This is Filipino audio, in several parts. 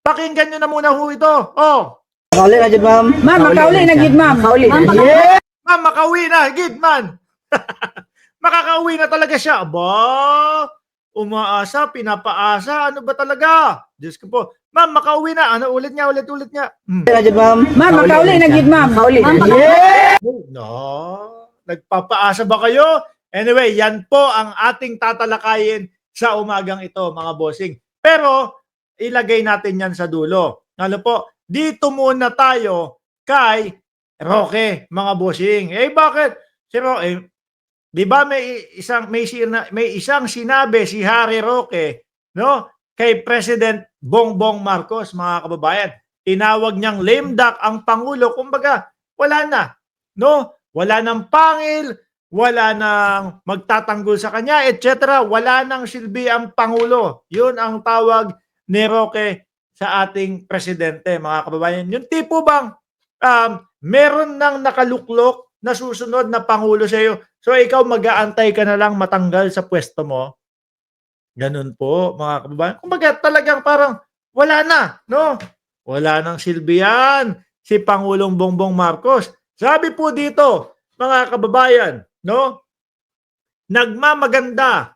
Pakinggan nyo na muna ho ito. Oh. Makauli na dyan, ma'am. Ma'am, makauli na gid, ma'am. Makauli na. Yeah! Ma'am, makauwi na. Gid man. Makakauwi na talaga siya. Aba, umaasa, pinapaasa. Ano ba talaga? Diyos ko po. Ma'am, makauwi na. Ano, ulit niya. Na dyan, ma'am. Ma'am, makauli na gid, ma'am. Makauli na. Yeah! No. Nagpapaasa ba kayo? Anyway, yan po ang ating tatalakayin sa umagang ito, mga bossing. Pero, ilagay natin yan sa dulo. Ano po? Dito muna tayo kay Roque, mga bossing. Eh, bakit? Si Roque, di ba may isang sinabi si Harry Roque, no? Kay President Bongbong Marcos, mga kababayan. Tinawag niyang lame duck ang Pangulo. Kumbaga, wala na. No? Wala nang pangil, wala nang magtatanggol sa kanya, etc. Wala nang silbi ang Pangulo. Yun ang tawag ni Roque sa ating presidente, mga kababayan. Yung tipo bang meron nang nakaluklok na susunod na Pangulo sa iyo. So ikaw mag-aantay ka na lang matanggal sa pwesto mo. Ganun po, mga kababayan. Kumbaga talagang parang wala na, no? Wala nang silbi yan si Pangulong Bongbong Marcos. Sabi po dito, mga kababayan, no? Nagmamaganda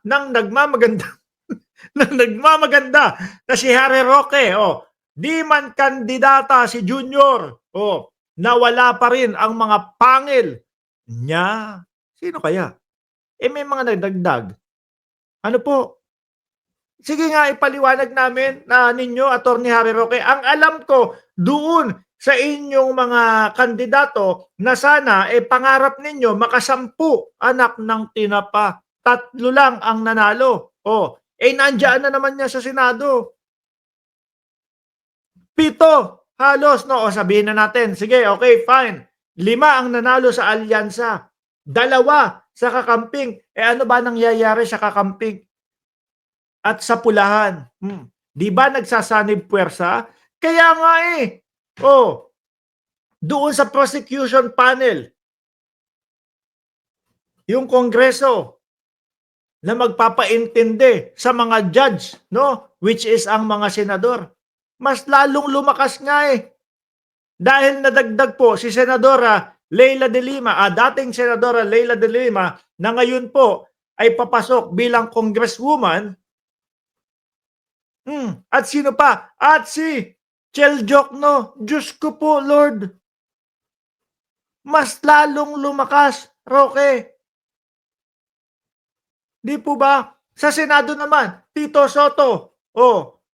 na si Harry Roque, di man kandidata si Junior, nawala pa rin ang mga pangil niya. Sino kaya? Eh may mga nagdagdag. Ano po? Sige nga, ipaliwanag namin na ninyo, Attorney Harry Roque. Ang alam ko, doon sa inyong mga kandidato na sana pangarap ninyo makasampu anak ng tinapa. 3 lang ang nanalo. Nandiyan na naman niya sa Senado. 7 halos, no? Sabihin na natin. Sige, okay, fine. 5 ang nanalo sa alyansa. 2 sa kakamping. Ano ba nangyayari sa kakamping? At sa pulahan. Di ba nagsasanib puwersa? Kaya nga doon sa prosecution panel, yung Kongreso na magpapaintindi sa mga judge, no? Which is ang mga senador. Mas lalong lumakas nga Dahil nadagdag po si Senadora Leila de Lima, dating Senadora Leila de Lima, na ngayon po ay papasok bilang congresswoman. At sino pa? At si Chel Jokno. Diyos ko po, Lord. Mas lalong lumakas, Roque. Di po ba? Sa Senado naman, Tito Soto.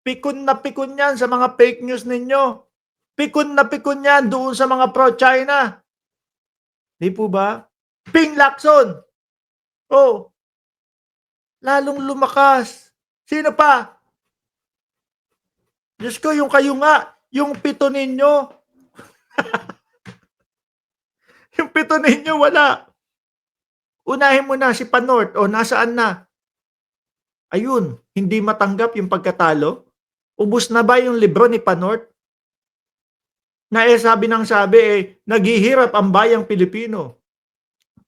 Pikon na pikon yan sa mga fake news ninyo. Pikon na pikon yan doon sa mga pro-China. Di po ba? Ping Lacson. Lalong lumakas. Sino pa? Diyos ko, yung kayo nga, yung 7 ninyo. Yung 7 ninyo, wala. Unahin mo na si Panort. Nasaan na? Ayun, hindi matanggap yung pagkatalo. Ubus na ba yung libro ni Panort? Na sabi ng sabi, naghihirap ang bayang Pilipino.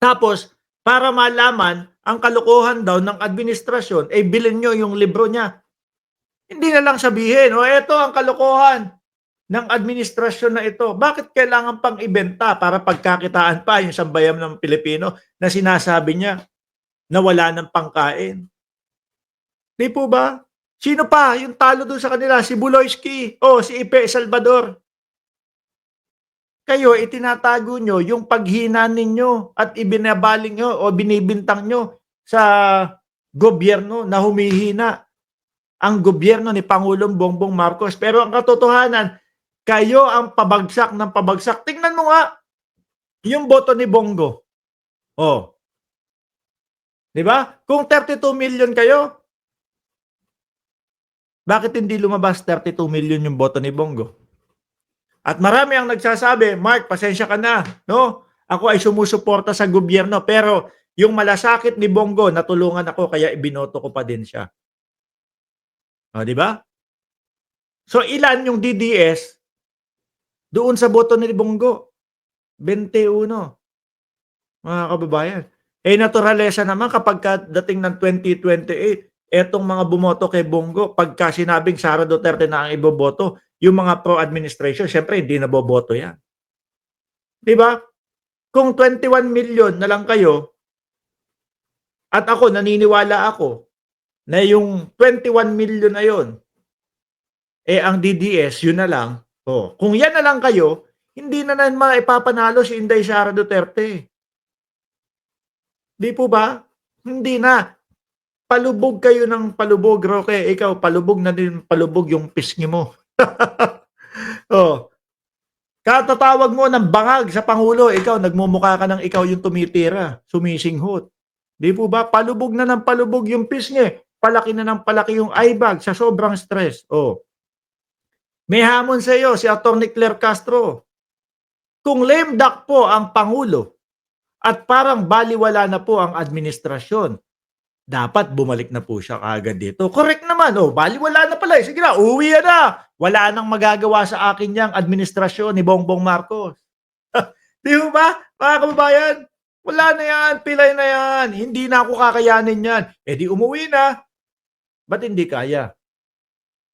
Tapos, para malaman ang kalokohan daw ng administrasyon, bilhin nyo yung libro niya. Hindi na lang sabihin, ito ang kalokohan ng administrasyon na ito. Bakit kailangan pang ibenta para pagkakitaan pa yung sambayan ng Pilipino na sinasabi niya na wala ng pangkain? Di po ba? Sino pa yung talo doon sa kanila? Si Buloyski si Ipe Salvador. Kayo, itinatago nyo yung paghina ninyo at ibinabaling nyo o binibintang nyo sa gobyerno na humihina ang gobyerno ni Pangulong Bongbong Marcos. Pero ang katotohanan, kayo ang pabagsak ng pabagsak. Tingnan mo nga yung boto ni Bongo. Di ba? Kung 32 million kayo, bakit hindi lumabas 32 million yung boto ni Bongo? At marami ang nagsasabi, Mark, pasensya ka na, no? Ako ay sumusuporta sa gobyerno, pero yung malasakit ni Bongo, natulungan ako, kaya ibinoto ko pa din siya. Di ba? So ilan yung DDS doon sa boto ni Bongo? 21. Mga kababayan. Naturalesa naman kapag dating ng 2028, etong mga bumoto kay Bongo, pagka sinabing Sara Duterte na ang iboboto, yung mga pro-administration, syempre hindi na boboto yan. Di ba? Kung 21 million na lang kayo, at ako, naniniwala ako, na yung 21 million na yun, ang DDS, yun na lang. Kung yan na lang kayo, hindi na naman maipapanalo si Inday Sara Duterte. Di po ba? Hindi na. Palubog kayo ng palubog, Roque. Ikaw, palubog na din palubog yung pisngi mo. Katatawag mo ng bangag sa Pangulo, ikaw, nagmumukha ka ng ikaw yung tumitira, sumisinghot. Di po ba? Palubog na ng palubog yung pisngi. Palaki na ng palaki yung eyebag sa sobrang stress. May hamon sa iyo si Atty. Claire Castro. Kung lame duck po ang Pangulo at parang baliwala na po ang administrasyon, dapat bumalik na po siya kaagad dito. Correct naman. Baliwala na pala. Sige na, uwi na. Wala nang magagawa sa akin yang administrasyon ni Bongbong Marcos. Di ba, mga kababayan? Wala na yan. Pilay na yan. Hindi na ako kakayanin yan. Di umuwi na. Ba't hindi kaya?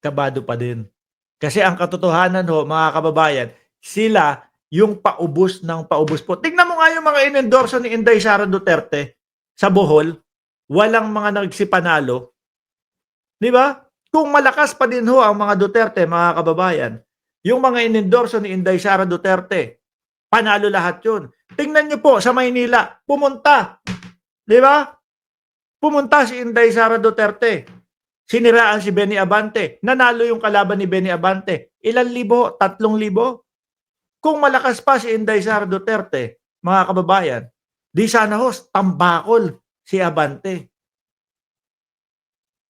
Kabado pa din. Kasi ang katotohanan mga kababayan, sila yung paubos ng paubos po. Tingnan mo nga yung mga inendorso ni Inday Sara Duterte sa Bohol. Walang mga nagsipanalo. Di ba? Kung malakas pa din ang mga Duterte, mga kababayan, yung mga inendorso ni Inday Sara Duterte, panalo lahat yun. Tingnan nyo po sa Maynila, pumunta. Di ba? Pumunta si Inday Sara Duterte. Siniraan si Benny Abante. Nanalo yung kalaban ni Benny Abante. Ilan libo? 3,000. Kung malakas pa si Inday Sara Duterte, mga kababayan, di sana tambakol si Abante.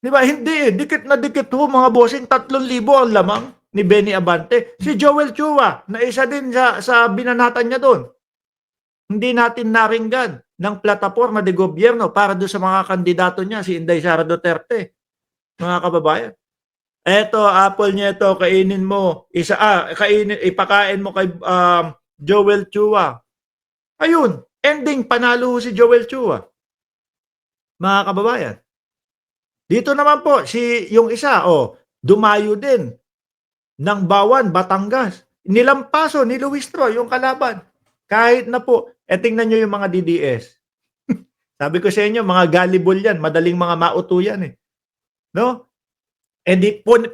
Di ba? Hindi. Dikit na dikit mga bossing. 3,000 ang lamang ni Benny Abante. Si Joel Chua, na isa din sa binanatan niya doon. Hindi natin naringgan ng plataforma de gobyerno para doon sa mga kandidato niya, si Inday Sara Duterte. Mga kababayan. Eto, apple niya ito, kainin mo. Ipakain mo kay Joel Chua. Ayun, ending, panalo si Joel Chua. Mga kababayan. Dito naman po, yung isa, dumayo din ng Bawan, Batangas. Nilampaso ni Luis Tro, yung kalaban. Kahit na po, tingnan nyo yung mga DDS. Sabi ko sa inyo, mga gullible yan, madaling mga mauto yan eh. No?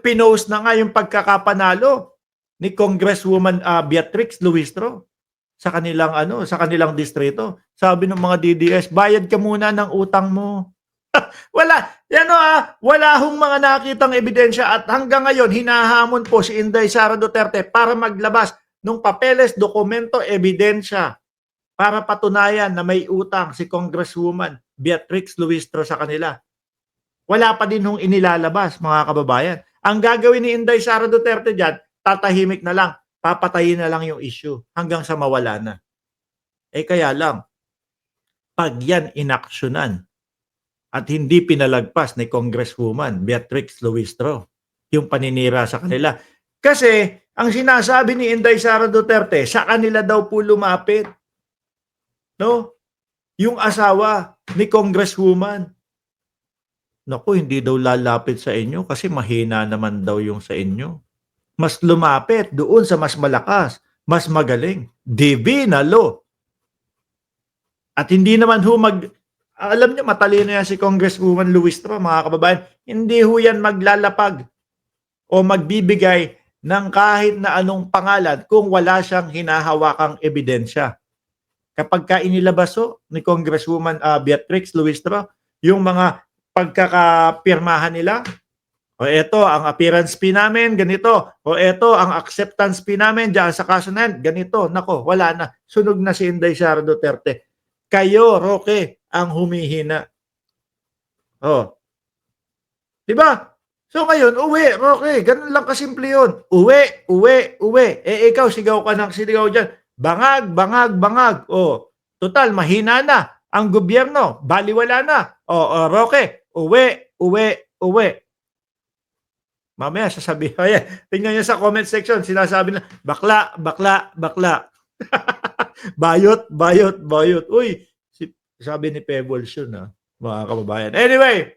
Pinost na nga yung pagkakapanalo ni Congresswoman Beatrix Luistro sa kanilang distrito. Sabi ng mga DDS, bayad ka muna ng utang mo. Wala hong mga nakitang ebidensya at hanggang ngayon hinahamon po si Inday Sara Duterte para maglabas ng papeles, dokumento, ebidensya para patunayan na may utang si Congresswoman Beatrix Luistro sa kanila. Wala pa din hong inilalabas, mga kababayan. Ang gagawin ni Inday Sara Duterte dyan, tatahimik na lang, papatayin na lang yung issue hanggang sa mawala na. Kaya lang, pag yan inaksyonan at hindi pinalagpas ni Congresswoman Beatrix Luistro, yung paninira sa kanila. Kasi, ang sinasabi ni Inday Sara Duterte, sa kanila daw po lumapit. No? Yung asawa ni Congresswoman. Naku, hindi daw lalapit sa inyo kasi mahina naman daw yung sa inyo. Mas lumapit doon sa mas malakas, mas magaling. Divinalo. At hindi naman alam niyo, matalino yan si Congresswoman Luistro, mga kababayan. Hindi yan maglalapag o magbibigay ng kahit na anong pangalan kung wala siyang hinahawakang ebidensya. Kapag inilabas ni Congresswoman Beatrix Luistro, yung mga pagkakapirmahan nila, eto ang appearance fee namin, ganito, eto ang acceptance fee namin dyan sa kaso na yan, ganito, nako, wala na, sunog na si Inday Sara Duterte. Kayo, Roque, ang humihina. Diba? So ngayon, uwi, Roque, ganun lang kasimple yun. Uwi. Ikaw, sigaw ka ng sigaw dyan. Bangag. Total, mahina na ang gobyerno, baliwala na. Roque, uwi. Mamaya sasabihin, tingnan nyo sa comment section, sinasabi na, bakla. Bayot. Uy, sabi ni Pebbles yun, mga kababayan. Anyway,